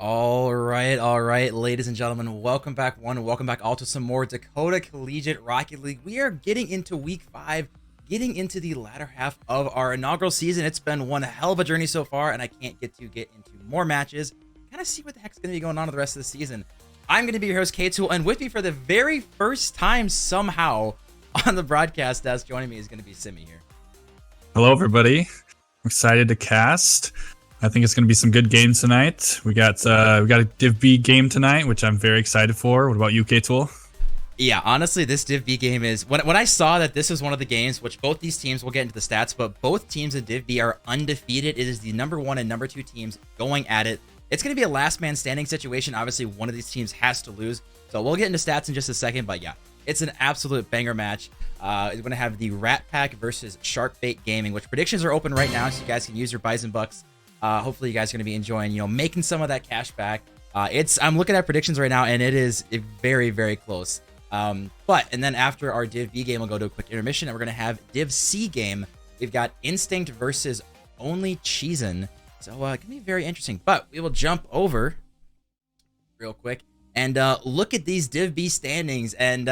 All right, ladies and gentlemen, welcome back welcome back all to some more Dakota Collegiate Rocket League. We are getting into week 5, getting into the latter half of our inaugural season. It's been one hell of a journey so far, and I can't get into more matches. Kind of see what the heck's going to be going on the rest of the season. I'm going to be your host, K-Tool, and with me for the very first time somehow on the broadcast desk, joining me is going to be Simi here. Hello, everybody. I'm excited to cast. I think it's going to be some good games tonight. We got a Div B game tonight, which I'm very excited for. What about you, K-Tool? Yeah, honestly, this Div B game is... When I saw that this was one of the games, which both these teams, will get into the stats, but both teams in Div B are undefeated. It is the number 1 and number 2 teams going at it. It's going to be a last man standing situation. Obviously, one of these teams has to lose. So we'll get into stats in just a second, but yeah, it's an absolute banger match. We're going to have the Rat Pack versus SharkBait Gaming, which predictions are open right now, so you guys can use your Bison Bucks. Hopefully you guys are going to be enjoying, making some of that cash back. I'm looking at predictions right now, and it is very, very close. And then after our Div B game, we'll go to a quick intermission, and we're going to have Div C game. We've got Instinct versus Only Cheesin'. So it can be very interesting. But we will jump over real quick and look at these Div B standings. And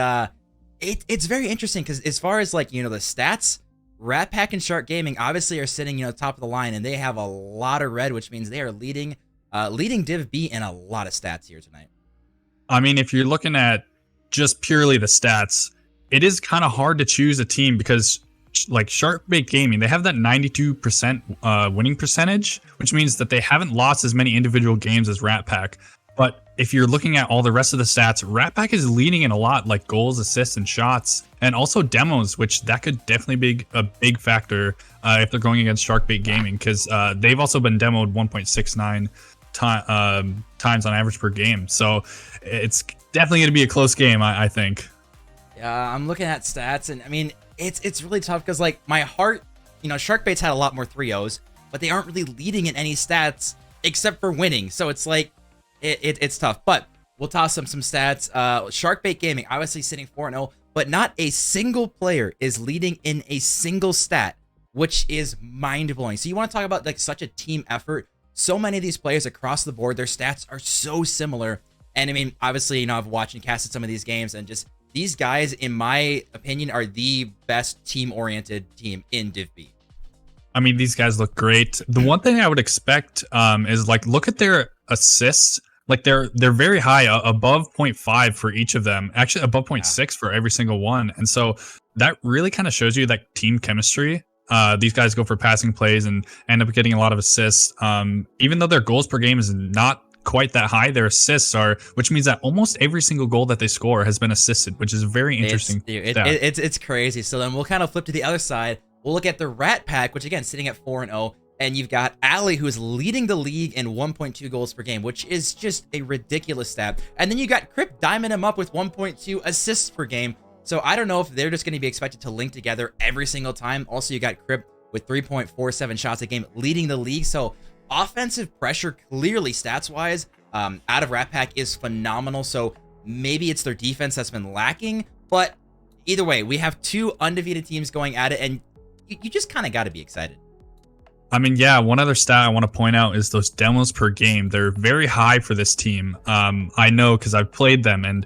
it's very interesting because as far as the stats, Rat Pack and Shark Gaming obviously are sitting, top of the line, and they have a lot of red, which means they are leading Div B in a lot of stats here tonight. I mean, if you're looking at just purely the stats, it is kind of hard to choose a team because, like SharkBait Gaming, they have that 92% winning percentage, which means that they haven't lost as many individual games as Rat Pack. But if you're looking at all the rest of the stats, Rat Pack is leading in a lot, like goals, assists, and shots, and also demos, which that could definitely be a big factor if they're going against SharkBait Gaming, because they've also been demoed 1.69 times on average per game. So it's definitely going to be a close game, I think. Yeah, I'm looking at stats, and I mean, it's really tough because, my heart, SharkBait's had a lot more 3-0s, but they aren't really leading in any stats except for winning. So it's it's tough, but we'll toss some stats. SharkBait Gaming obviously sitting 4-0, but not a single player is leading in a single stat, which is mind-blowing. So you want to talk about such a team effort. So many of these players across the board, their stats are so similar. And I mean, obviously, I've watched and casted some of these games, and just these guys, in my opinion, are the best team-oriented team in Div B. I mean, these guys look great. The one thing I would expect is look at their assists. They're very high, above 0.5 for each of them. Actually, above 0.6 for every single one. And so that really kind of shows you that team chemistry. These guys go for passing plays and end up getting a lot of assists. Even though their goals per game is not quite that high, their assists are, which means that almost every single goal that they score has been assisted, which is very interesting. It's crazy. So then we'll kind of flip to the other side. We'll look at the Rat Pack, which again, sitting at 4-0. And you've got Ali, who's leading the league in 1.2 goals per game, which is just a ridiculous stat. And then you got Crip diming him up with 1.2 assists per game. So I don't know if they're just going to be expected to link together every single time. Also, you got Crip with 3.47 shots a game leading the league. So offensive pressure, clearly stats-wise, out of Rat Pack is phenomenal. So maybe it's their defense that's been lacking. But either way, we have two undefeated teams going at it, and you just kind of got to be excited. I mean, yeah, one other stat I want to point out is those demos per game. They're very high for this team. I know because I've played them, and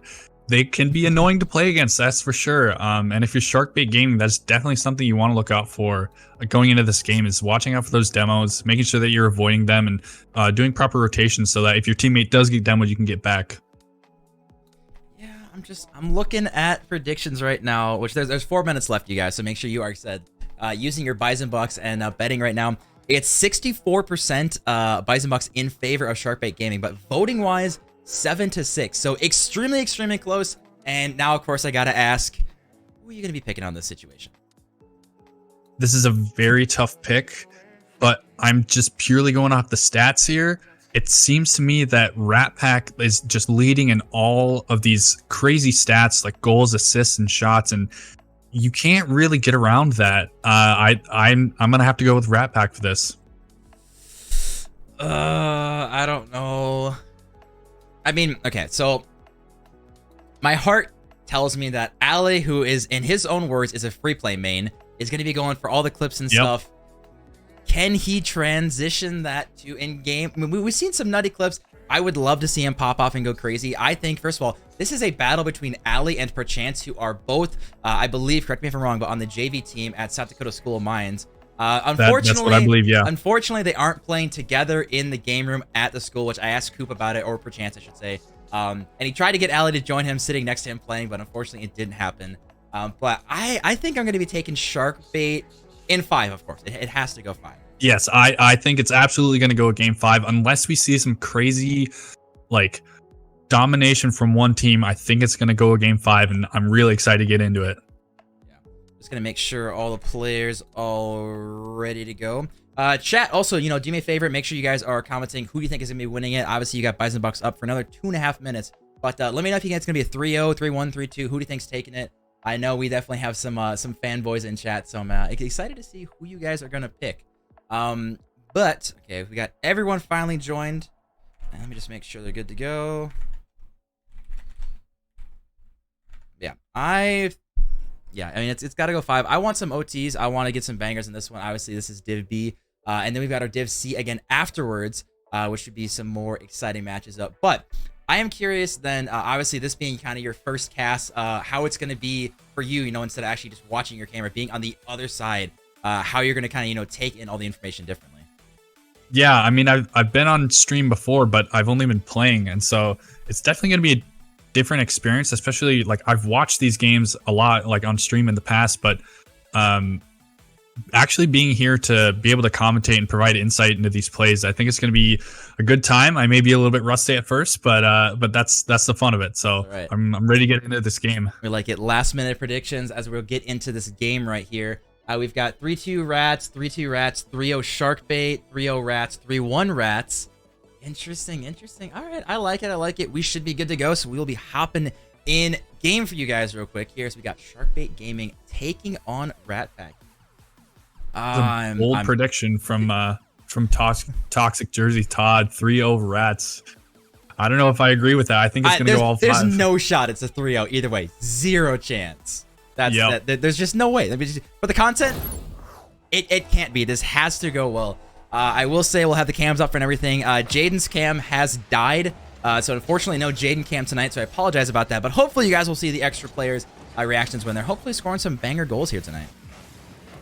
they can be annoying to play against, that's for sure. And if you're SharkBait Gaming, that's definitely something you want to look out for going into this game, is watching out for those demos, making sure that you're avoiding them, and doing proper rotations so that if your teammate does get demoed, you can get back. Yeah, I'm looking at predictions right now, which there's 4 minutes left, you guys, so make sure you are using your Bison Bucks and betting right now. It's 64% Bison Bucks in favor of SharkBait Gaming, but voting wise, 7-6. So extremely, extremely close. And now, of course, I got to ask, who are you going to be picking on this situation? This is a very tough pick, but I'm just purely going off the stats here. It seems to me that Rat Pack is just leading in all of these crazy stats like goals, assists, and shots, and you can't really get around that. I'm gonna have to go with Rat Pack for this. I don't know. I mean, okay, so my heart tells me that Ali, who is, in his own words, is a free play main, is going to be going for all the clips and stuff. Can he transition that to in-game? I mean, we've seen some nutty clips. I would love to see him pop off and go crazy. I think, first of all, this is a battle between Ali and Perchance, who are both, I believe, correct me if I'm wrong, but on the JV team at South Dakota School of Mines. Unfortunately, that's what I believe, yeah. Unfortunately, they aren't playing together in the game room at the school, which I asked Coop about it, or Perchance, I should say. And he tried to get Ali to join him, sitting next to him playing, but unfortunately, it didn't happen. But I think I'm going to be taking SharkBait in 5, of course. It has to go 5. Yes, I think it's absolutely going to go game 5 unless we see some crazy, like, domination from one team. I think it's going to go game 5, and I'm really excited to get into it. Yeah, just going to make sure all the players are ready to go. Chat, also, do me a favor. Make sure you guys are commenting who you think is going to be winning it. Obviously, you got Bison Bucks up for another 2.5 minutes. But let me know if you think it's going to be a 3-0, 3-1, 3-2. Who do you think's taking it? I know we definitely have some fanboys in chat, so I'm excited to see who you guys are going to pick. But, okay, we got everyone finally joined. And let me just make sure they're good to go. Yeah, I mean, it's got to go 5. I want some OTs. I want to get some bangers in this one. Obviously, this is Div B. And then we've got our Div C again afterwards, which should be some more exciting matches up. But I am curious then, obviously, this being kind of your first cast, how it's going to be for you, instead of actually just watching your camera, being on the other side, how you're going to kind of, take in all the information differently. Yeah, I mean, I've been on stream before, but I've only been playing. And so it's definitely going to be a different experience, especially like I've watched these games a lot, like on stream in the past, but actually being here to be able to commentate and provide insight into these plays, I think it's going to be a good time. I may be a little bit rusty at first, but that's the fun of it. So right. I'm ready to get into this game. We like it. Last minute predictions as we'll get into this game right here. We've got 3-2 Rats, 3-2 Rats, 3-0 SharkBait, 3-0 Rats, 3-1 Rats. Interesting. All right, I like it. We should be good to go, so we will be hopping in game for you guys real quick here. So we got SharkBait Gaming taking on Rat Pack. Bold prediction from Toxic Jersey Todd, 3-0 Rats. I don't know if I agree with that. I think it's going to go all 5. There's no shot it's a 3-0 either way. Zero chance. There's just no way. For the content, it can't be. This has to go well. I will say we'll have the cams up and everything. Jaden's cam has died. So unfortunately, no Jaden cam tonight. So I apologize about that. But hopefully you guys will see the extra players' reactions when they're hopefully scoring some banger goals here tonight.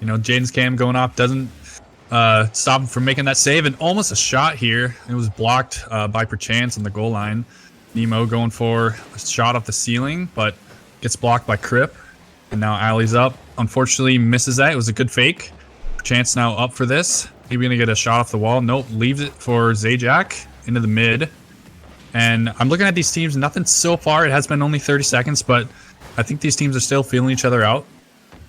Jaden's cam going off doesn't stop him from making that save. And almost a shot here. It was blocked by Perchance on the goal line. Nemo going for a shot off the ceiling, but gets blocked by Crip. And now Ali's up. Unfortunately, misses that. It was a good fake. Perchance now up for this. Maybe going to get a shot off the wall. Nope. Leaves it for Zajac into the mid. And I'm looking at these teams. Nothing so far. It has been only 30 seconds, but I think these teams are still feeling each other out.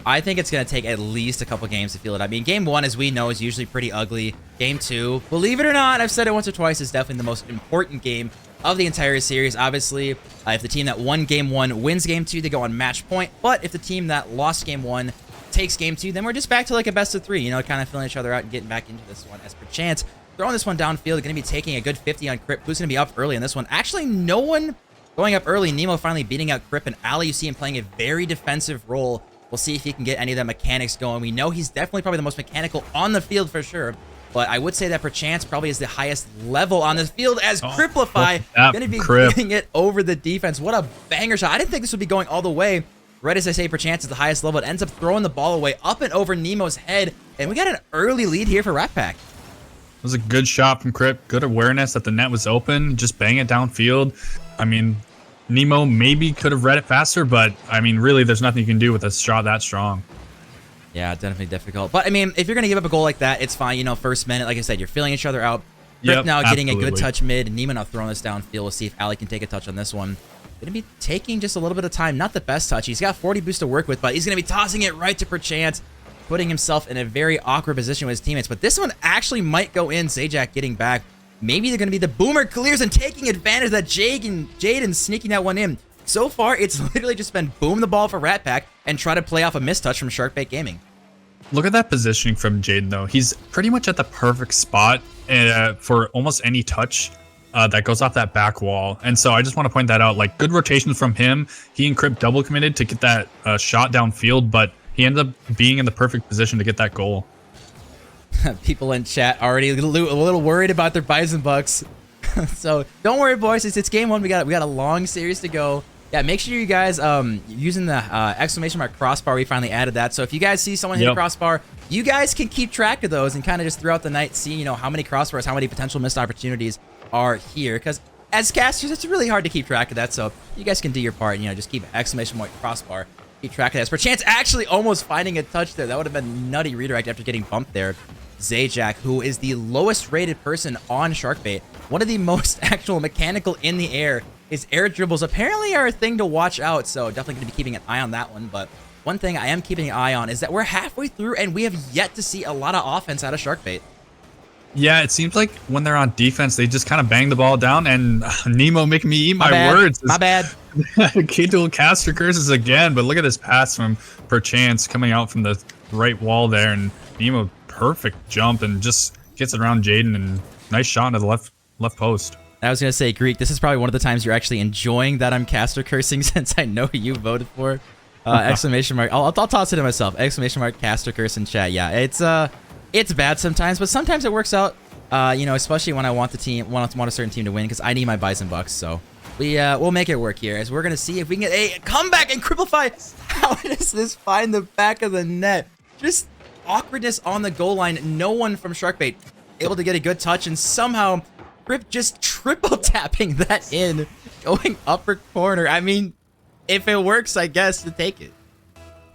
I think it's going to take at least a couple games to feel it. I mean, game 1, as we know, is usually pretty ugly. Game 2, believe it or not, I've said it once or twice, is definitely the most important game of the entire series. Obviously, if the team that won game 1 wins game 2, they go on match point. But if the team that lost game 1 takes game 2, then we're just back to like a best of 3, kind of filling each other out and getting back into this one. As Perchance throwing this one downfield, going to be taking a good 50 on Crip. Who's going to be up early in this one? Actually, no one going up early. Nemo finally beating out Crip, and Ali, you see him playing a very defensive role. We'll see if he can get any of the mechanics going. We know he's definitely probably the most mechanical on the field for sure. But I would say that Perchance probably is the highest level on this field, as Criplify going to be getting it over the defense. What a banger shot. I didn't think this would be going all the way. Right as I say, Perchance is the highest level. It ends up throwing the ball away up and over Nemo's head. And we got an early lead here for Rat Pack. It was a good shot from Crip. Good awareness that the net was open. Just bang it downfield. I mean, Nemo maybe could have read it faster, but I mean, really, there's nothing you can do with a shot that strong. Yeah, definitely difficult. But I mean, if you're going to give up a goal like that, it's fine. First minute, like I said, you're feeling each other out. Crip now getting a good touch mid, and Nemo now throwing this downfield. We'll see if Ali can take a touch on this one. Going to be taking just a little bit of time. Not the best touch. He's got 40 boost to work with, but he's going to be tossing it right to Perchance, putting himself in a very awkward position with his teammates. But this one actually might go in. Zajac getting back. Maybe they're going to be the boomer clears and taking advantage of that. Jaden sneaking that one in. So far, it's literally just been boom the ball for Rat Pack and try to play off a mistouch from SharkBait Gaming. Look at that positioning from Jaden, though. He's pretty much at the perfect spot for almost any touch that goes off that back wall. And so I just want to point that out. Like, good rotations from him. He and Crip double committed to get that shot downfield, but he ended up being in the perfect position to get that goal. People in chat already a little worried about their Bison Bucks. So don't worry, boys. It's game one. We got a long series to go. Yeah, make sure you guys using the exclamation mark crossbar. We finally added that. So if you guys see someone hit a crossbar, you guys can keep track of those and kind of just throughout the night see, how many crossbars, how many potential missed opportunities are here. Because as casters, it's really hard to keep track of that. So you guys can do your part. Just keep exclamation mark crossbar. Keep track of that. Perchance actually almost finding a touch there. That would have been nutty redirect after getting bumped there. Zajac, who is the lowest rated person on SharkBait, one of the most actual mechanical in the air. His air dribbles apparently are a thing to watch out, so definitely going to be keeping an eye on that one. But one thing I am keeping an eye on is that we're halfway through and we have yet to see a lot of offense out of SharkBait. Yeah, it seems like when they're on defense, they just kind of bang the ball down, and Nemo making me eat my words. My bad. K-Tool caster curses again, but look at this pass from Perchance coming out from the right wall there, and Nemo perfect jump and just gets it around Jaden, and nice shot into the left post. I was going to say, Greek, this is probably one of the times you're actually enjoying that I'm caster cursing since I know who you voted for. Exclamation mark. I'll toss it to myself. Exclamation mark caster curse in chat. Yeah, it's bad sometimes, but sometimes it works out. Especially when I want want a certain team to win because I need my Bison Bucks. So we'll make it work here as we're going to see if we can get a comeback and Cripplify. How does this find the back of the net? Just awkwardness on the goal line. No one from SharkBait able to get a good touch, and somehow Rip just triple tapping that in, going upper corner. I mean, if it works, I guess to take it.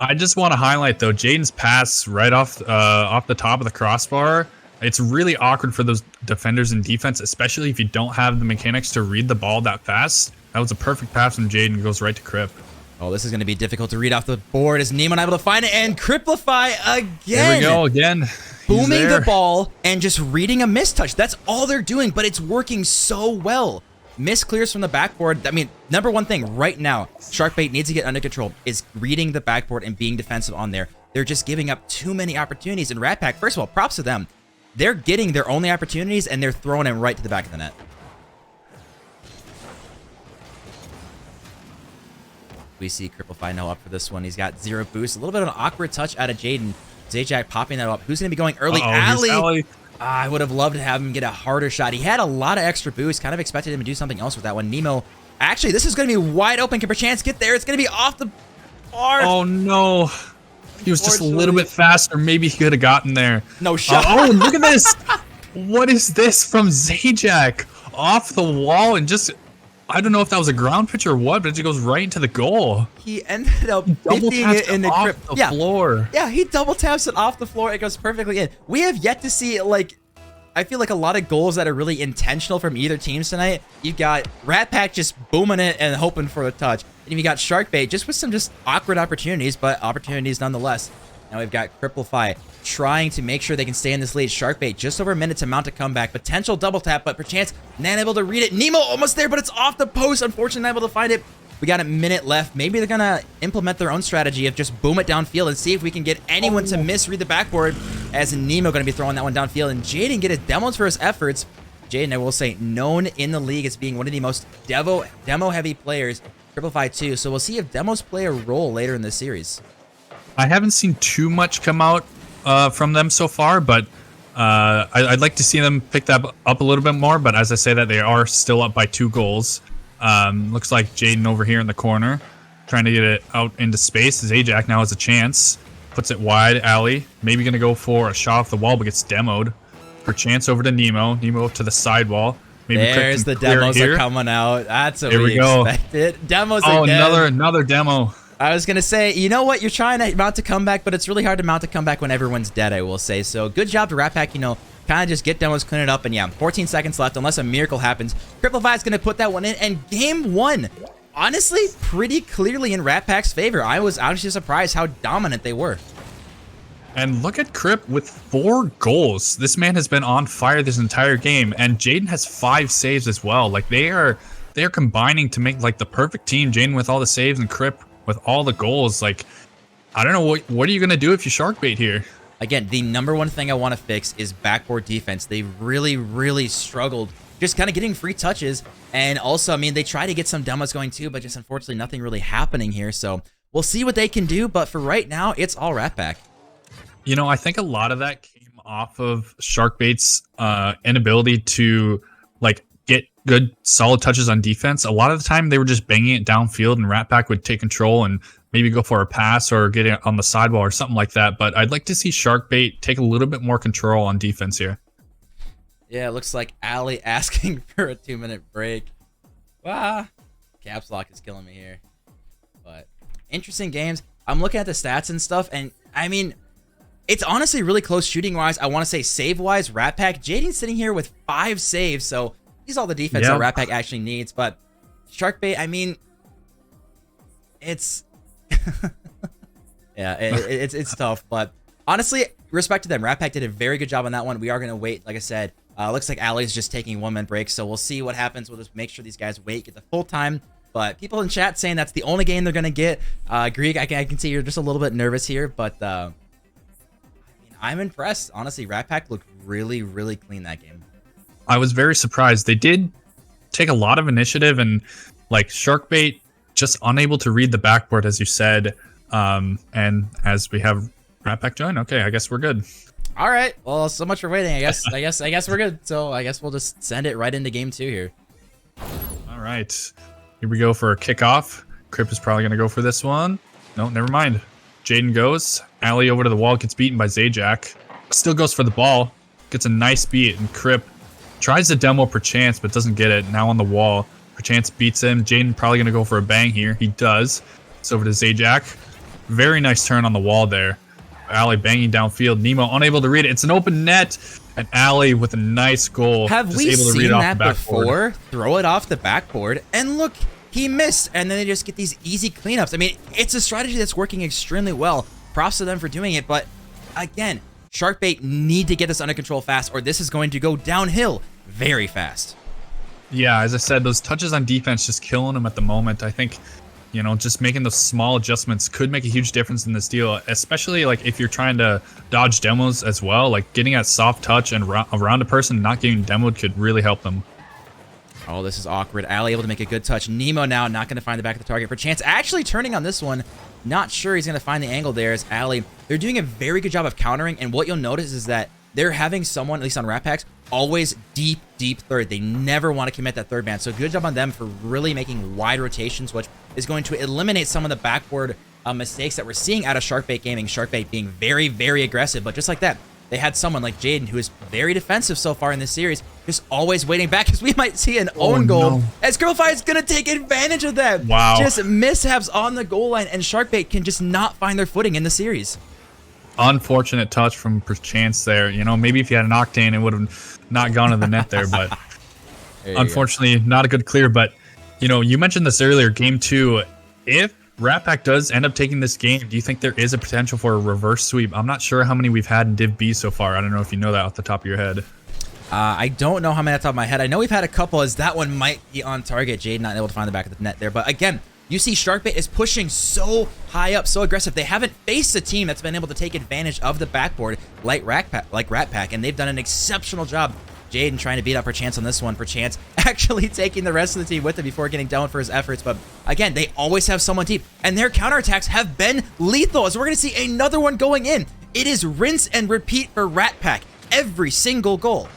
I just want to highlight though Jaden's pass right off the top of the crossbar. It's really awkward for those defenders in defense, especially if you don't have the mechanics to read the ball that fast. That was a perfect pass from Jaden. Goes right to Crip. Oh, this is going to be difficult to read off the board as Nemo unable to find it, and Cripplify again. There we go again. Booming the ball and just reading a mistouch. That's all they're doing, but it's working so well. Miss clears from the backboard. I mean, number one thing right now, SharkBait needs to get under control is reading the backboard and being defensive on there. They're just giving up too many opportunities. And Rat Pack, first of all, props to them. They're getting their only opportunities and they're throwing them right to the back of the net. We see Cripplify now up for this one. He's got 0 boost. A little bit of an awkward touch out of Jaden. Zajac popping that up. Who's going to be going early? Ali. I would have loved to have him get a harder shot. He had a lot of extra boost. Kind of expected him to do something else with that one. Nemo. Actually, this is going to be wide open. Can Perchance get there? It's going to be off the bar. Oh, no. He was just a little bit faster. Maybe he could have gotten there. No shot. Oh, look at this. What is this from Zajac? Off the wall and just... I don't know if that was a ground pitch or what, but it just goes right into the goal. He ended up double taps it in the off the floor. Yeah, he double taps it off the floor. It goes perfectly in. We have yet to see, I feel like a lot of goals that are really intentional from either teams tonight. You've got Rat Pack just booming it and hoping for a touch. And you got SharkBait just with some just awkward opportunities, but opportunities nonetheless. Now we've got Cripplify trying to make sure they can stay in this lead. SharkBait just over a minute to mount a comeback. Potential double tap, but Perchance not able to read it. Nemo almost there, but it's off the post. Unfortunately, not able to find it. We got a minute left. Maybe they're going to implement their own strategy of just boom it downfield and see if we can get anyone to misread the backboard, as Nemo going to be throwing that one downfield. And Jaden get his demos for his efforts. Jaden, I will say, known in the league as being one of the most demo-heavy players. Cripplify too. So we'll see if demos play a role later in this series. I haven't seen too much come out from them so far, but I'd like to see them pick that up a little bit more. But as I say that, they are still up by 2 goals. Looks like Jaden over here in the corner trying to get it out into space. Zajac now has a chance. Puts it wide, alley. Maybe going to go for a shot off the wall, but gets demoed. Perchance over to Nemo. Nemo to the sidewall. Maybe there's the demos are coming out. That's what we expected. Demos again. Oh, another demo. I was going to say, you know what? You're trying to mount a comeback, but it's really hard to mount a comeback when everyone's dead, I will say. So good job to Rat Pack, kind of just get demos, clean it up. And yeah, 14 seconds left unless a miracle happens. Cripplify is going to put that one in. And game 1, honestly, pretty clearly in Rat Pack's favor. I was actually surprised how dominant they were. And look at Crip with 4 goals. This man has been on fire this entire game. And Jaden has 5 saves as well. Like they are combining to make like the perfect team. Jaden with all the saves and Crip with all the goals. Like, I don't know, what are you going to do if you SharkBait here? Again, the number one thing I want to fix is backboard defense. They really, really struggled just kind of getting free touches. And also, I mean, they try to get some demos going too, but just unfortunately nothing really happening here. So we'll see what they can do. But for right now, it's all Rat Pack. I think a lot of that came off of SharkBait's inability to like get good solid touches on defense. A lot of the time they were just banging it downfield, and Rat Pack would take control and maybe go for a pass or get it on the sidewall or something like that. But I'd like to see SharkBait take a little bit more control on defense here. Yeah, it looks like Ali asking for a 2-minute break. Wow. Caps lock is killing me here. But interesting games. I'm looking at the stats and stuff, and I mean, it's honestly really close shooting-wise. I want to say save-wise, Rat Pack. Jaden's sitting here with 5 saves, so he's all the defense that Rat Pack actually needs. But SharkBait, I mean, it's... yeah, it's tough. But honestly, respect to them. Rat Pack did a very good job on that one. We are going to wait, like I said. Looks like Ali's just taking 1-minute break, so we'll see what happens. We'll just make sure these guys wait, get the full time. But people in chat saying that's the only game they're going to get. Greek, I can see you're just a little bit nervous here, but I mean, I'm impressed. Honestly, Rat Pack looked really, really clean that game. I was very surprised. They did take a lot of initiative, and like SharkBait just unable to read the backboard, as you said. And as we have Rat Pack join, okay, I guess we're good. All right. Well, so much for waiting. I guess we're good. So I guess we'll just send it right into game 2 here. All right. Here we go for a kickoff. Crip is probably going to go for this one. No, never mind. Jaden goes. Ali over to the wall, gets beaten by Zajac. Still goes for the ball. Gets a nice beat, and Crip tries to demo Perchance, but doesn't get it. Now on the wall. Perchance beats him. Jaden probably going to go for a bang here. He does. It's over to Zajac. Very nice turn on the wall there. Ali banging downfield. Nemo unable to read it. It's an open net. And Ali with a nice goal. Have we seen that before? Throw it off the backboard. And look, he missed. And then they just get these easy cleanups. I mean, it's a strategy that's working extremely well. Props to them for doing it. But again, SharkBait need to get this under control fast, or this is going to go downhill very fast. Yeah, as I said, those touches on defense just killing them at the moment. I think, you know, just making those small adjustments could make a huge difference in this deal, especially like if you're trying to dodge demos as well. Like getting that soft touch and around a person not getting demoed could really help them. Oh, this is awkward. Ali able to make a good touch. Nemo now not going to find the back of the target. Perchance actually turning on this one. Not sure he's going to find the angle there as Ali. They're doing a very good job of countering, and what you'll notice is that they're having someone, at least on Rat Packs, always deep third. They never want to commit that third man. So good job on them for really making wide rotations, which is going to eliminate some of the backboard mistakes that we're seeing out of SharkBait Gaming. SharkBait being very, very aggressive, but just like that, they had someone like Jaden, who is very defensive so far in this series, just always waiting back, because we might see an own goal. No. As Girlfire is going to take advantage of that. Wow. Just mishaps on the goal line, and SharkBait can just not find their footing in the series. Unfortunate touch from Perchance there. You know, maybe if you had an Octane, it would have not gone to the net there, but unfortunately, not a good clear. But, you know, you mentioned this earlier, game 2. If Rat Pack does end up taking this game, do you think there is a potential for a reverse sweep? I'm not sure how many we've had in Div B so far. I don't know if you know that off the top of your head. I don't know how many off the top of my head. I know we've had a couple, as that one might be on target. Jade not able to find the back of the net there. But again, you see SharkBait is pushing so high up, so aggressive. They haven't faced a team that's been able to take advantage of the backboard like Rat Pack, and they've done an exceptional job. Jaden trying to beat up Perchance on this one. Perchance actually taking the rest of the team with him before getting down for his efforts. But again, they always have someone deep, and their counterattacks have been lethal, as we're going to see another one going in. It is rinse and repeat for Rat Pack. Every single goal.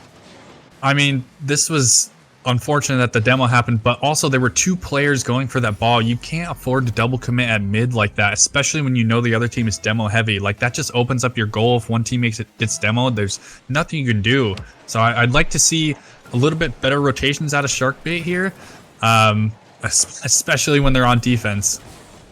I mean, this was unfortunate that the demo happened, but also there were 2 players going for that ball. You can't afford to double commit at mid like that, especially when you know the other team is demo heavy. Like, that just opens up your goal. If one team gets demoed, there's nothing you can do. So I'd like to see a little bit better rotations out of SharkBait here, especially when they're on defense.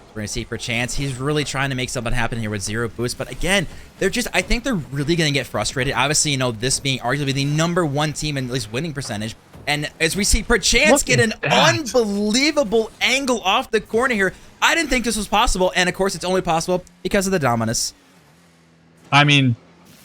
We're going to see Perchance. He's really trying to make something happen here with 0 boost. But again, I think they're really going to get frustrated. Obviously, you know, this being arguably the #1 team in at least winning percentage. And as we see Perchance get an unbelievable angle off the corner here, I didn't think this was possible. And of course, it's only possible because of the Dominus. I mean,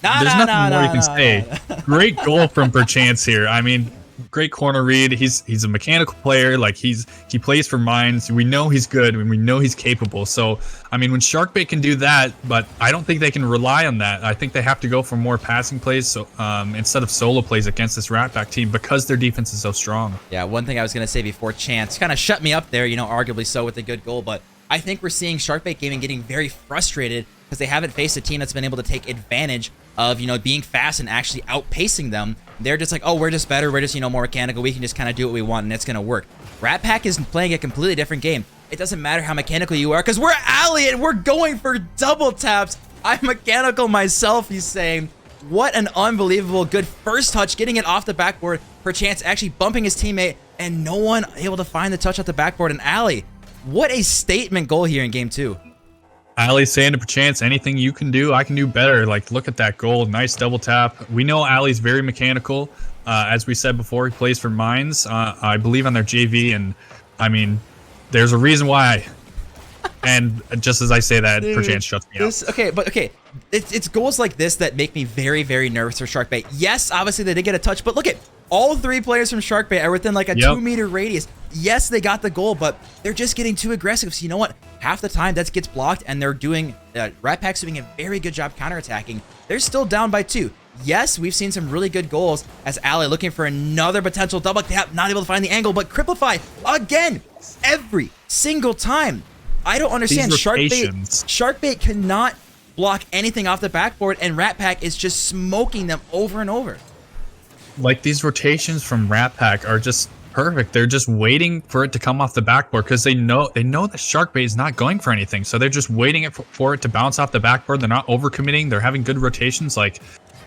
there's nothing more you can say. Great goal from Perchance here. I mean, great corner read. He's a mechanical player. Like, he plays for mines. We know he's good, and we know he's capable. So, I mean, when SharkBait can do that, but I don't think they can rely on that. I think they have to go for more passing plays, so instead of solo plays against this Rat Pack team, because their defense is so strong. Yeah, one thing I was going to say before Chance kind of shut me up there, you know, arguably so with a good goal, but I think we're seeing SharkBait Gaming getting very frustrated because they haven't faced a team that's been able to take advantage of, you know, being fast and actually outpacing them. They're just like, oh, we're just better. We're just, you know, more mechanical. We can just kind of do what we want, and it's going to work. Rat Pack is playing a completely different game. It doesn't matter how mechanical you are, because we're Alley and we're going for double taps. I'm mechanical myself, he's saying. What an unbelievable good first touch, getting it off the backboard. Perchance actually bumping his teammate, and no one able to find the touch at the backboard. And Alley, what a statement goal here in game 2. Alley's saying to Perchance, anything you can do, I can do better. Like, look at that goal. Nice double tap. We know Alley's very mechanical. As we said before, he plays for Mines, I believe, on their JV. And, I mean, there's a reason why. And just as I say that, dude, Perchance shuts me out. Okay. It's goals like this that make me very, very nervous for SharkBait. Yes, obviously they did get a touch, but look at all 3 players from SharkBait are within like a 2-meter radius. Yes, they got the goal, but they're just getting too aggressive. So you know what? Half the time that gets blocked, and they're doing Rat Pack's doing a very good job counterattacking. They're still down by 2. Yes, we've seen some really good goals as Alley looking for another potential double tap, not able to find the angle, but Cripplify again every single time. I don't understand. SharkBait cannot block anything off the backboard, and Rat Pack is just smoking them over and over. Like, these rotations from Rat Pack are just perfect. They're just waiting for it to come off the backboard because they know that SharkBait is not going for anything. So they're just waiting for it to bounce off the backboard. They're not overcommitting. They're having good rotations. Like,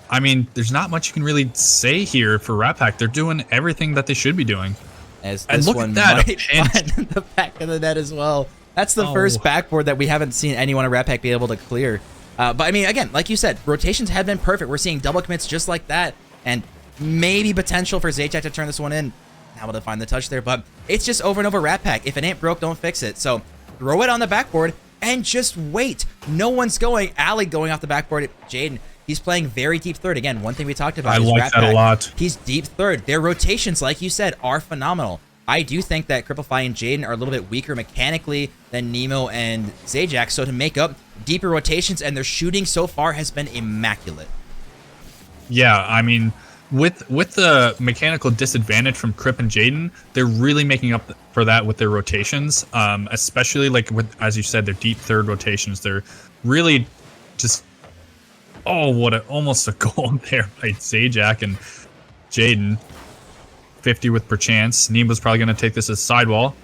I mean, there's not much you can really say here for Rat Pack. They're doing everything that they should be doing. As this one might find the back of the net as well. That's the first backboard that we haven't seen anyone in Rat Pack be able to clear. But I mean, again, like you said, rotations have been perfect. We're seeing double commits just like that, and maybe potential for Zajac to turn this one in. Not able to find the touch there, but it's just over and over Rat Pack. If it ain't broke, don't fix it. So throw it on the backboard and just wait. No one's going. Alley going off the backboard. Jaden, he's playing very deep third. Again, one thing we talked about is Rat Pack. I like that a lot. He's deep third. Their rotations, like you said, are phenomenal. I do think that Cripplify and Jaden are a little bit weaker mechanically than Nemo and Zajac, so to make up deeper rotations, and their shooting so far has been immaculate. Yeah, I mean, with the mechanical disadvantage from Crip and Jaden, they're really making up for that with their rotations, especially like with, as you said, their deep third rotations. They're really just, almost a goal there by Zajac and Jaden. 50 with Perchance. Nemo's probably going to take this as sidewall.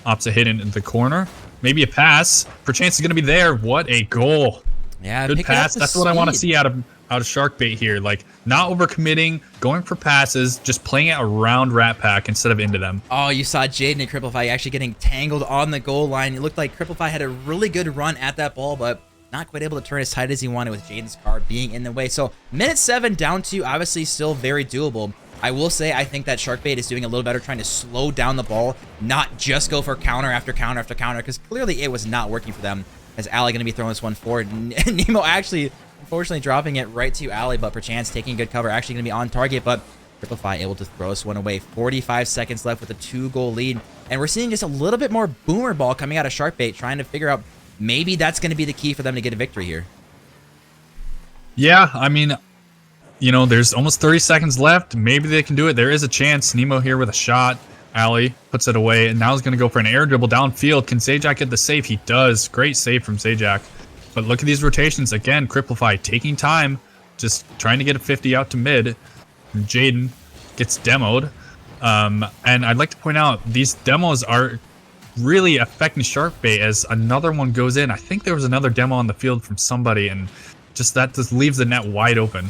Opposite hit in the corner. Maybe a pass. Perchance is going to be there. What a goal. Yeah, good pass. That's what I want to see out of SharkBait here. Like, not overcommitting, going for passes, just playing it around Rat Pack instead of into them. Oh, you saw Jaden and Cripplify actually getting tangled on the goal line. It looked like Cripplify had a really good run at that ball, but not quite able to turn as tight as he wanted with Jaden's car being in the way. So, minute 7 down to obviously still very doable. I will say I think that SharkBait is doing a little better trying to slow down the ball, not just go for counter after counter after counter, because clearly it was not working for them. As Alley going to be throwing this one forward. Nemo actually, unfortunately, dropping it right to Alley, but Perchance taking good cover, actually going to be on target, but Cripplify able to throw this one away. 45 seconds left with a 2-goal lead, and we're seeing just a little bit more boomer ball coming out of SharkBait, trying to figure out maybe that's going to be the key for them to get a victory here. Yeah, I mean, you know, there's almost 30 seconds left. Maybe they can do it. There is a chance. Nemo here with a shot. Alley puts it away, and now he's going to go for an air dribble downfield. Can Zajac get the save? He does. Great save from Zajac. But look at these rotations. Again, Cripplify taking time, just trying to get a 50 out to mid. Jaden gets demoed. And I'd like to point out, these demos are really affecting SharkBait as another one goes in. I think there was another demo on the field from somebody, and just that just leaves the net wide open.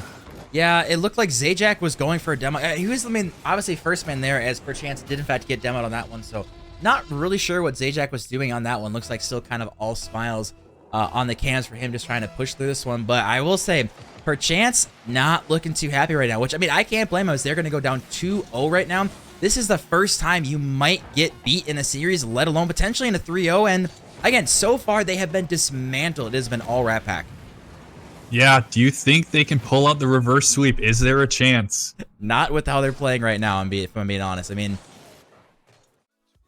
Yeah, it looked like Zajac was going for a demo. He was, I mean, obviously first man there, as Perchance did in fact get demoed on that one. So not really sure what Zajac was doing on that one. Looks like still kind of all smiles on the cams for him just trying to push through this one. But I will say, Perchance not looking too happy right now, which, I mean, I can't blame him as they're going to go down 2-0 right now. This is the first time you might get beat in a series, let alone potentially in a 3-0. And again, so far they have been dismantled. It has been all Rat Pack. Yeah, do you think they can pull out the reverse sweep? Is there a chance? Not with how they're playing right now, if I'm being honest. I mean,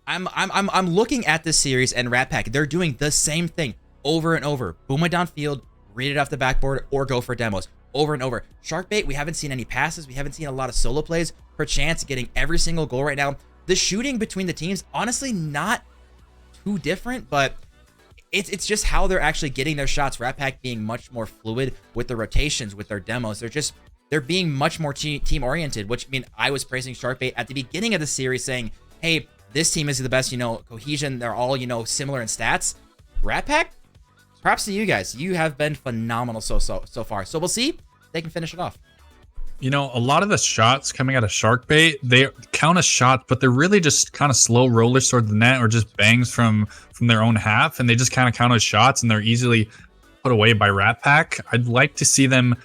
I'm looking at this series and Rat Pack, they're doing the same thing over and over. Boom it downfield, read it off the backboard, or go for demos. Over and over. SharkBait, we haven't seen any passes. We haven't seen a lot of solo plays. Perchance getting every single goal right now. The shooting between the teams, honestly, not too different, but it's just how they're actually getting their shots. Rat Pack being much more fluid with the rotations, with their demos. They're being much more team oriented, which, I mean, I was praising SharkBait at the beginning of the series saying, hey, this team is the best, cohesion. They're all, similar in stats. Rat Pack, props to you guys. You have been phenomenal so far. So we'll see if they can finish it off. A lot of the shots coming out of SharkBait, they count as shots, but they're really just kind of slow rollers toward the net or just bangs from their own half, and they just kind of count as shots, and they're easily put away by Rat Pack. I'd like to see them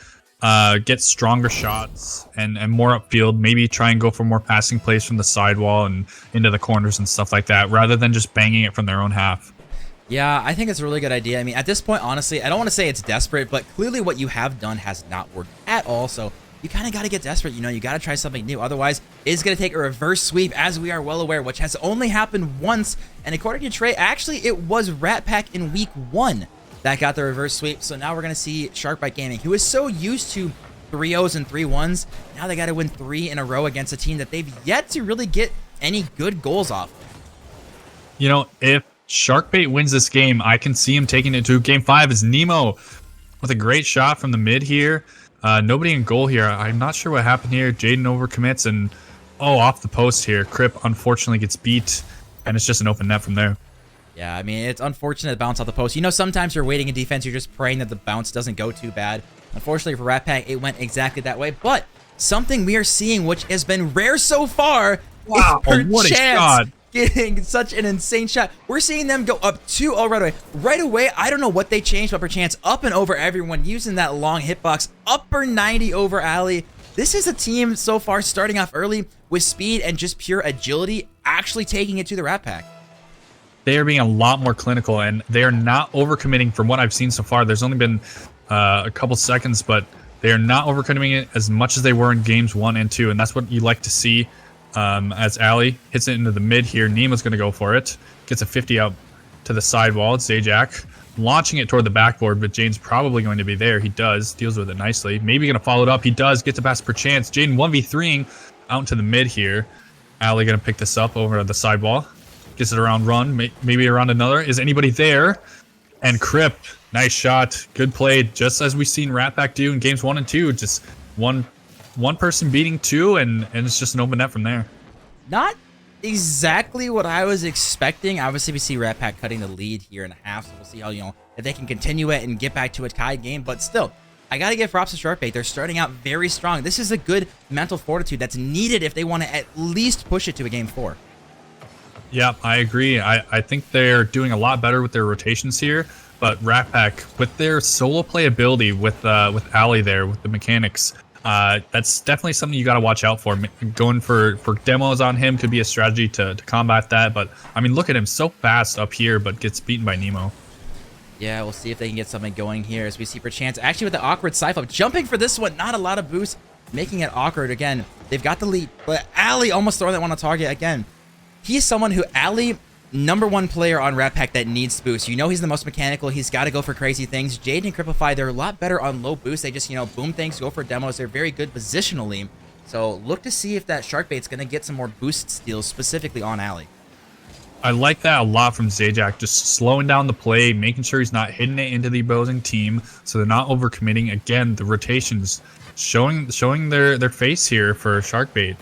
get stronger shots and more upfield, maybe try and go for more passing plays from the sidewall and into the corners and stuff like that, rather than just banging it from their own half. Yeah, I think it's a really good idea. I mean, at this point, honestly, I don't want to say it's desperate, but clearly what you have done has not worked at all, so you kind of got to get desperate. You got to try something new. Otherwise, it's going to take a reverse sweep, as we are well aware, which has only happened once. And according to Trey, actually, it was Rat Pack in week 1 that got the reverse sweep. So now we're going to see SharkBait Gaming, who is so used to 3-0s and 3-1s. Now they got to win 3 in a row against a team that they've yet to really get any good goals off. If SharkBait wins this game, I can see him taking it to game 5 as Nemo with a great shot from the mid here. Nobody in goal here. I'm not sure what happened here. Jaden overcommits and, off the post here. Crip unfortunately gets beat, and it's just an open net from there. Yeah, I mean, it's unfortunate to bounce off the post. Sometimes you're waiting in defense. You're just praying that the bounce doesn't go too bad. Unfortunately for Rat Pack, it went exactly that way. But something we are seeing, which has been rare so far, wow, is what a shot. Getting such an insane shot. We're seeing them go up 2-0 right away. Right away, I don't know what they changed, but perchance up and over everyone using that long hitbox. Upper 90 over Ali. This is a team so far starting off early with speed and just pure agility, actually taking it to the Rat Pack. They are being a lot more clinical, and they are not overcommitting from what I've seen so far. There's only been a couple seconds, but they are not overcommitting it as much as they were in games 1 and 2, and that's what you like to see. As Ali hits it into the mid here, Nemo's going to go for it. Gets a 50 out to the sidewall. It's Zajac launching it toward the backboard, but Jaden's probably going to be there. He does. Deals with it nicely. Maybe going to follow it up. He does. Gets a pass per chance. Jaden 1v3ing out into the mid here. Ali going to pick this up over the sidewall. Gets it around run. Maybe around another. Is anybody there? And Crip. Nice shot. Good play. Just as we've seen Rat Pack do in games 1 and 2. Just one person beating 2, and it's just an open net from there. Not exactly what I was expecting. Obviously, we see Rat Pack cutting the lead here in a half, so we'll see how, if they can continue it and get back to a tied game. But still, I got to give props to SharkBait. They're starting out very strong. This is a good mental fortitude that's needed if they want to at least push it to a game 4. Yeah, I agree. I think they're doing a lot better with their rotations here. But Rat Pack, with their solo playability with Ali there, with the mechanics, that's definitely something you got to watch out for. Going for demos on him could be a strategy to combat that. But, I mean, look at him, so fast up here, but gets beaten by Nemo. Yeah, we'll see if they can get something going here as we see perchance. Actually, with the awkward side flip, jumping for this one, not a lot of boost, making it awkward again. They've got the lead, but Ali almost throwing that one on target again. He's someone who, Ali, #1 player on Rat Pack that needs boost. He's the most mechanical. He's got to go for crazy things. Jade and Cripify, they're a lot better on low boost. They just, boom things, go for demos. They're very good positionally. So look to see if that SharkBait's going to get some more boost steals specifically on Ali. I like that a lot from Zajac, just slowing down the play, making sure he's not hitting it into the opposing team, so they're not overcommitting. Again, the rotations showing their face here for SharkBait.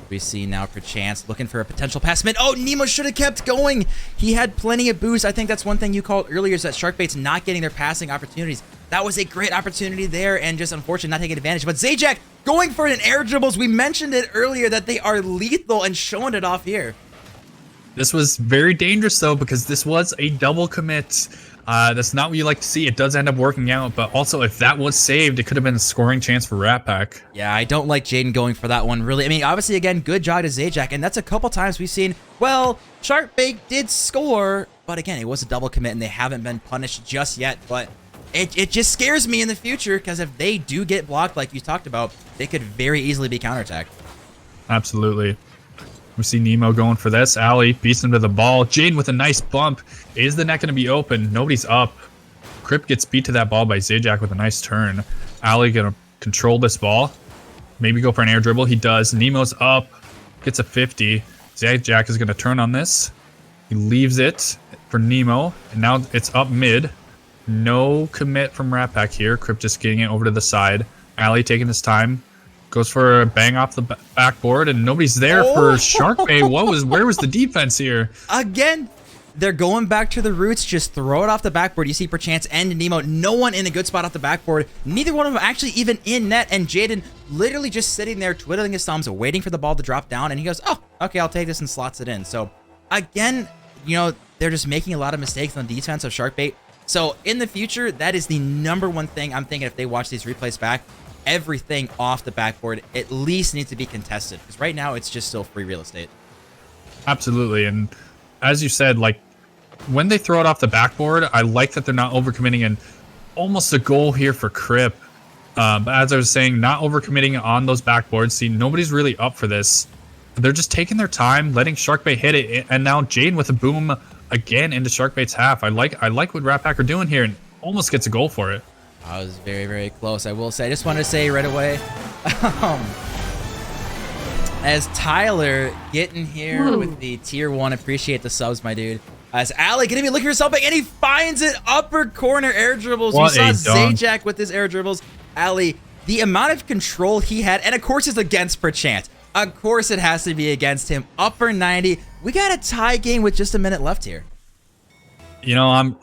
We see now perchance looking for a potential pass mid. Oh, Nemo should have kept going. He had plenty of boost. I think that's one thing you called earlier, is that SharkBait's not getting their passing opportunities. That was a great opportunity there, and just unfortunate not taking advantage. But Zajac going for an air dribbles. We mentioned it earlier that they are lethal and showing it off here. This was very dangerous, though, because this was a double commit. That's not what you like to see. It does end up working out, but also if that was saved, it could have been a scoring chance for Rat Pack. Yeah, I don't like Jaden going for that one, really. I mean, obviously, again, good job to Zajac, and that's a couple times we've seen, well, SharkBait did score, but again, it was a double commit, and they haven't been punished just yet, but it just scares me in the future, because if they do get blocked, like you talked about, they could very easily be counterattacked. Absolutely. We see Nemo going for this. Ali beats him to the ball. Jaden with a nice bump. Is the net going to be open? Nobody's up. Crip gets beat to that ball by Zajac with a nice turn. Ali going to control this ball. Maybe go for an air dribble. He does. Nemo's up. Gets a 50. Zajac is going to turn on this. He leaves it. for Nemo, and now it's up mid. No commit from Rat Pack here. Crypt just getting it over to the side. Ali taking his time. Goes for a bang off the backboard, and nobody's there for SharkBait. Where was the defense here? Again, they're going back to the roots. Just throw it off the backboard. You see Perchance and Nemo. No one in a good spot off the backboard. Neither one of them actually even in net. And Jaden literally just sitting there twiddling his thumbs, waiting for the ball to drop down. And he goes, oh, okay, I'll take this, and slots it in. So again, you know, they're just making a lot of mistakes on the defense of SharkBait. So in the future, that is the #1 thing I'm thinking if they watch these replays back. Everything off the backboard at least needs to be contested, because right now it's just still free real estate. Absolutely. And as you said, like when they throw it off the backboard, I like that they're not overcommitting, and almost a goal here for Crip. But as I was saying, not overcommitting on those backboards. See, nobody's really up for this. They're just taking their time, letting SharkBait hit it, and now Jaden with a boom again into SharkBait's half. I like what Rat Pack are doing here, and almost gets a goal for it. I was very, very close, I will say. I just wanted to say right away, as Tyler getting here with the tier 1, appreciate the subs, my dude. As Ali gonna be looking for something, and he finds it, upper corner air dribbles. We saw Zajac with his air dribbles. Ali, the amount of control he had, and of course it's against Perchance. Of course it has to be against him. Upper 90. We got a tie game with just a minute left here. You know,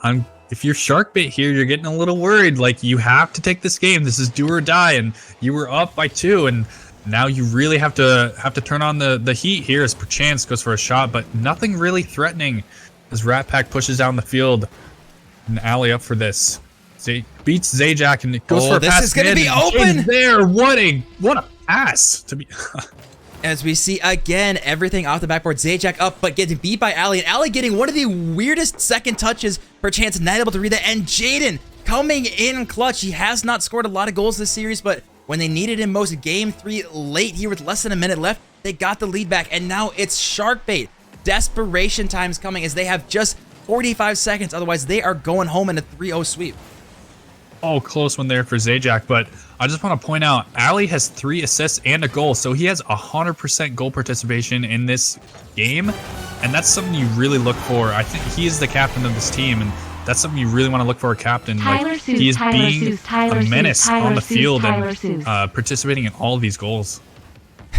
if you're SharkBait here, you're getting a little worried. Like, you have to take this game. This is do or die, and you were up by 2, and now you really have to turn on the heat here as Perchance goes for a shot, but nothing really threatening as Rat Pack pushes down the field. And Ali up for this. Beats Zajac, and it goes for a pass. This is gonna be open there. What a pass to be. As we see again, everything off the backboard. Zajac up, but getting beat by Ali. And Ali getting one of the weirdest second touches. Perchance not able to read that. And Jaden coming in clutch. He has not scored a lot of goals this series, but when they needed him most, game 3 late here with less than a minute left, they got the lead back. And now it's SharkBait. Desperation time's coming as they have just 45 seconds. Otherwise, they are going home in a 3-0 sweep. Oh, close one there for Zajac, but I just want to point out, Ali has 3 assists and a goal, so he has 100% goal participation in this game, and that's something you really look for. I think he is the captain of this team, and that's something you really want to look for a captain. Like, he is being a menace on the field and participating in all of these goals.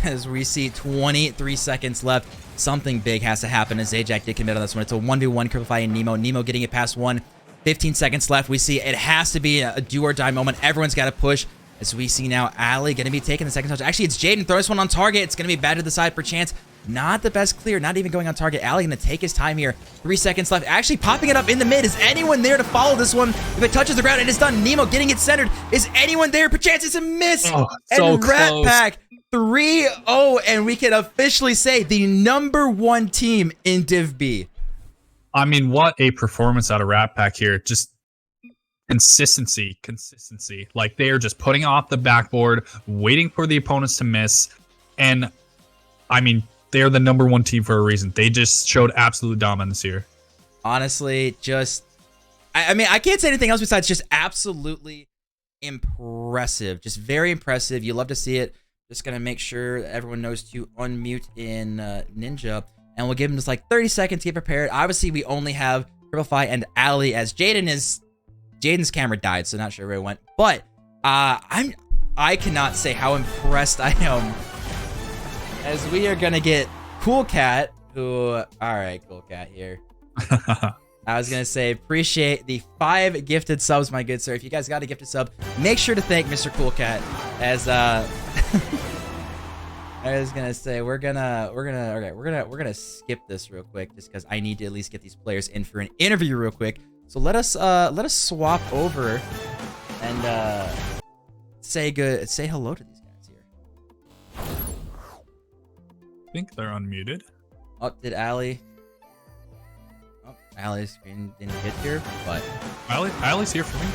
As we see 23 seconds left, something big has to happen as Zajac did commit on this one. It's a 1v1 Cripify and Nemo. Nemo getting it past 1. 15 seconds left. We see it has to be a do or die moment. Everyone's got to push. As we see now, Ali going to be taking the second touch. Actually, it's Jaden. Throws one on target. It's going to be bad to the side. Perchance, not the best clear. Not even going on target. Ali going to take his time here. 3 seconds left. Actually popping it up in the mid. Is anyone there to follow this one? If it touches the ground, it is done. Nemo getting it centered. Is anyone there? Perchance, it's a miss. Oh, so and Rat close. Pack 3-0. And we can officially say the #1 team in Div B. I mean, what a performance out of Rat Pack here. Just consistency. Like, they are just putting off the backboard, waiting for the opponents to miss. And I mean, they are the #1 team for a reason. They just showed absolute dominance here. Honestly, just, I mean, I can't say anything else besides just absolutely impressive. Just very impressive. You love to see it. Just going to make sure everyone knows to unmute in Ninja. And we'll give them just like 30 seconds to get prepared. Obviously, we only have Cripify and Ali as Jaden's camera died, so not sure where it went. But I cannot say how impressed I am. As we are gonna get Cool Cat, who, all right, Cool Cat here. I was gonna say, appreciate the 5 gifted subs, my good sir. If you guys got a gifted sub, make sure to thank Mr. Cool Cat. As I was gonna say, we're gonna skip this real quick just because I need to at least get these players in for an interview real quick. So let us swap over and say hello to these guys here. I think they're unmuted. Oh, did Ali? Oh, Ali's screen didn't get here, but Ali's here for me.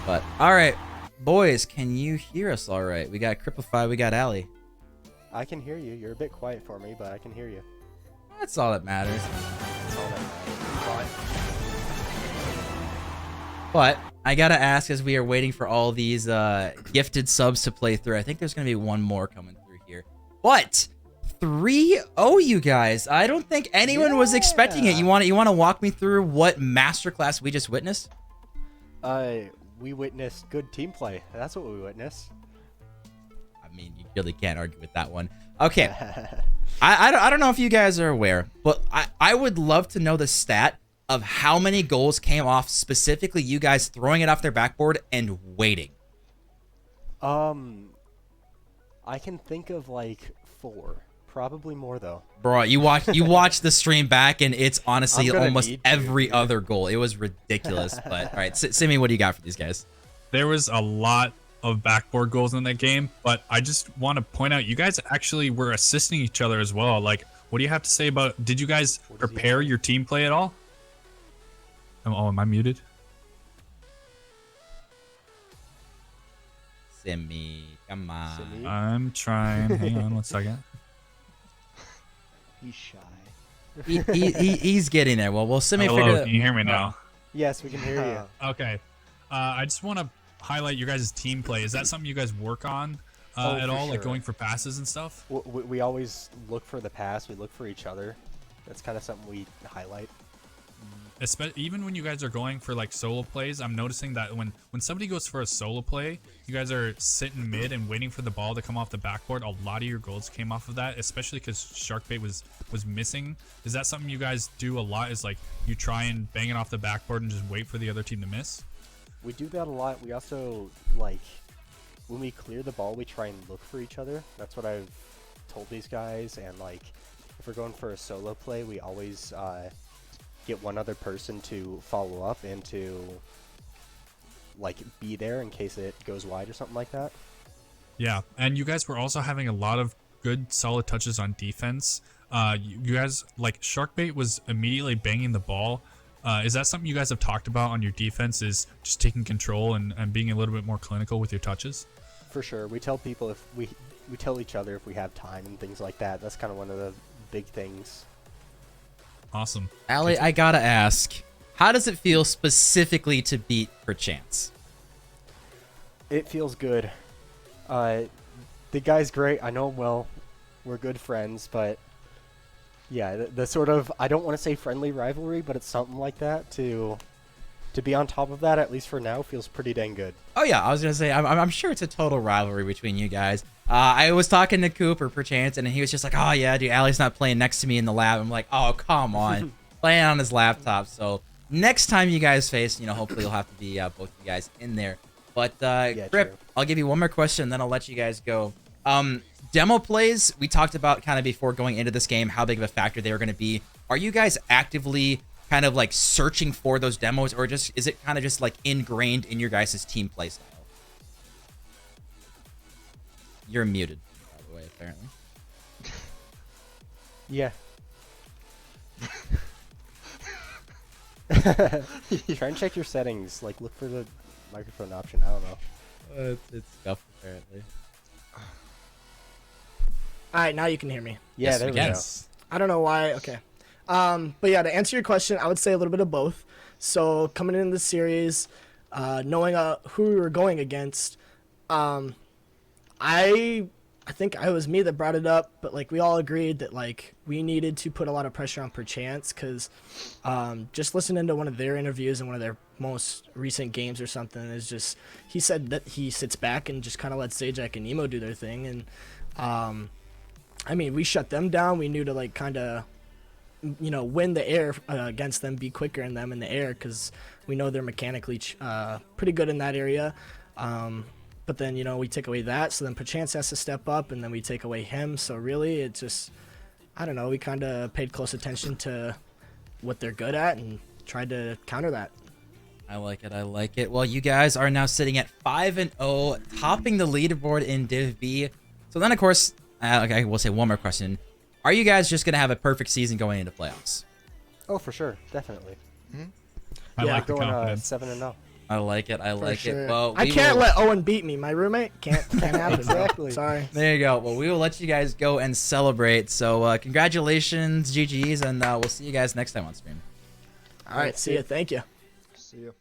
But all right. Boys, can you hear us all right? We got Cripify, we got Ali. I can hear you. You're a bit quiet for me, but I can hear you. That's all that matters. That's all that matters. But I gotta ask, as we are waiting for all these gifted subs to play through, I think there's gonna be one more coming through here. But 3-0, you guys. I don't think anyone was expecting it. You want to walk me through what masterclass we just witnessed? We witnessed good team play. That's what we witnessed. I mean, you really can't argue with that one. Okay. I don't know if you guys are aware, but I would love to know the stat of how many goals came off specifically you guys throwing it off their backboard and waiting. I can think of like 4. Probably more though. Bro, you watch the stream back and it's honestly almost every other goal. It was ridiculous. But all right, Simi, what do you got for these guys? There was a lot of backboard goals in that game, but I just want to point out you guys actually were assisting each other as well. Like, what do you have to say about? Did you guys prepare your team play at all? Oh, am I muted? Simi, come on. Simi? I'm trying. Hang on 1 second. He's shy. He's getting there. Well, Simi Hello, figure. can you hear me now? Yes, we can hear you. Okay. I just want to highlight your guys' team play. Is that something you guys work on at all, like going for passes and stuff? We always look for the pass. We look for each other. That's kind of something we highlight. Even when you guys are going for like solo plays, I'm noticing that when somebody goes for a solo play, you guys are sitting mid and waiting for the ball to come off the backboard. A lot of your goals came off of that, especially because SharkBait was missing. Is that something you guys do a lot? Is like you try and bang it off the backboard and just wait for the other team to miss? We do that a lot. We also, like, when we clear the ball, we try and look for each other. That's what I've told these guys. And like, if we're going for a solo play, we always get one other person to follow up and to like be there in case it goes wide or something like that. Yeah, and you guys were also having a lot of good solid touches on defense. You guys, like, SharkBait was immediately banging the ball. Is that something you guys have talked about on your defense, is just taking control and being a little bit more clinical with your touches? For sure. We tell people if we tell each other if we have time and things like that. That's kind of one of the big things. Awesome. Allie, I gotta ask, how does it feel specifically to beat Perchance? It feels good. The guy's great. I know him well. We're good friends, but yeah, the sort of, I don't want to say friendly rivalry, but it's something like that. To be on top of that, at least for now, feels pretty dang good. Oh yeah, I was gonna say, I'm sure it's a total rivalry between you guys. I was talking to Cooper Perchance, and he was just like, oh yeah, dude, Allie's not playing next to me in the lab. I'm like, oh, come on. Playing on his laptop. So next time you guys face, hopefully you'll have to be both of you guys in there. But Yeah, Grip, true. I'll give you one more question, and then I'll let you guys go. Demo plays, we talked about kind of before going into this game, how big of a factor they were going to be. Are you guys actively kind of like searching for those demos, or just is it kind of just like ingrained in your guys' team play style? You're muted, by the way, apparently. Yeah. Try and check your settings. Like, look for the microphone option. I don't know. It's scuffed, apparently. All right, now you can hear me. Yeah, Yes, there we we can. go. I don't know why. Okay. But yeah, to answer your question, I would say a little bit of both. So coming into the series, knowing who we were going against, I think it was me that brought it up, but like we all agreed that like we needed to put a lot of pressure on Perchance, because just listening to one of their interviews in one of their most recent games or something is just, he said that he sits back and just kind of lets Zajac and Nemo do their thing, and I mean, we shut them down. We knew to like kind of win the air against them, be quicker in them in the air, because we know they're mechanically pretty good in that area. But then, we take away that, so then Perchance has to step up, and then we take away him. So really, it just, I don't know, we kind of paid close attention to what they're good at and tried to counter that. I like it. I like it. Well, you guys are now sitting at 5-0, topping the leaderboard in Div B. So then, of course, okay, we'll say one more question. Are you guys just going to have a perfect season going into playoffs? Oh, for sure. Definitely. I Yeah, like the Going confidence. 7-0. I like it. I For like sure. it. Well, I we can't will- let Owen beat me. My roommate can't happen. Exactly. Sorry. There you go. Well, we will let you guys go and celebrate. So congratulations, GGs, and we'll see you guys next time on stream. All right, see ya. Thank you. See ya.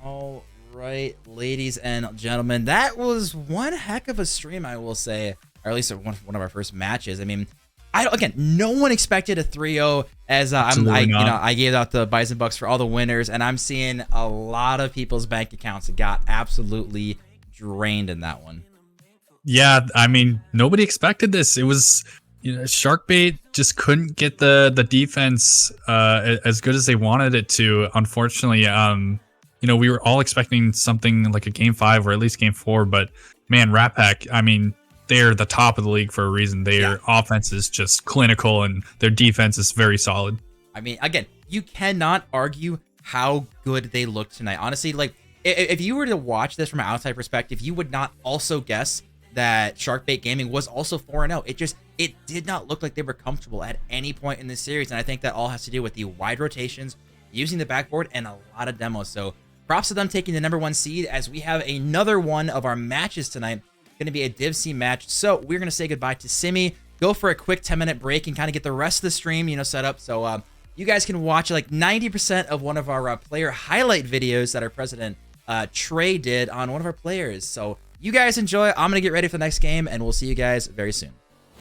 All right, ladies and gentlemen, that was one heck of a stream, I will say, or at least one of our first matches. I mean, again, no one expected a 3-0 as I gave out the Bison Bucks for all the winners, and I'm seeing a lot of people's bank accounts got absolutely drained in that one. Yeah, I mean, nobody expected this. It was, SharkBait just couldn't get the defense as good as they wanted it to. Unfortunately, we were all expecting something like a game 5 or at least game 4, but man, Rat Pack, I mean, they're the top of the league for a reason. Their offense is just clinical and their defense is very solid. I mean, again, you cannot argue how good they look tonight. Honestly, like, if you were to watch this from an outside perspective, you would not also guess that SharkBait Gaming was also 4-0. It did not look like they were comfortable at any point in this series, and I think that all has to do with the wide rotations, using the backboard, and a lot of demos. So props to them taking the #1 seed, as we have another one of our matches tonight. Going to be a Div C match. So we're going to say goodbye to Simi, go for a quick 10-minute break, and kind of get the rest of the stream, set up. So you guys can watch like 90% of one of our player highlight videos that our president Trey did on one of our players. So you guys enjoy. I'm going to get ready for the next game, and we'll see you guys very soon.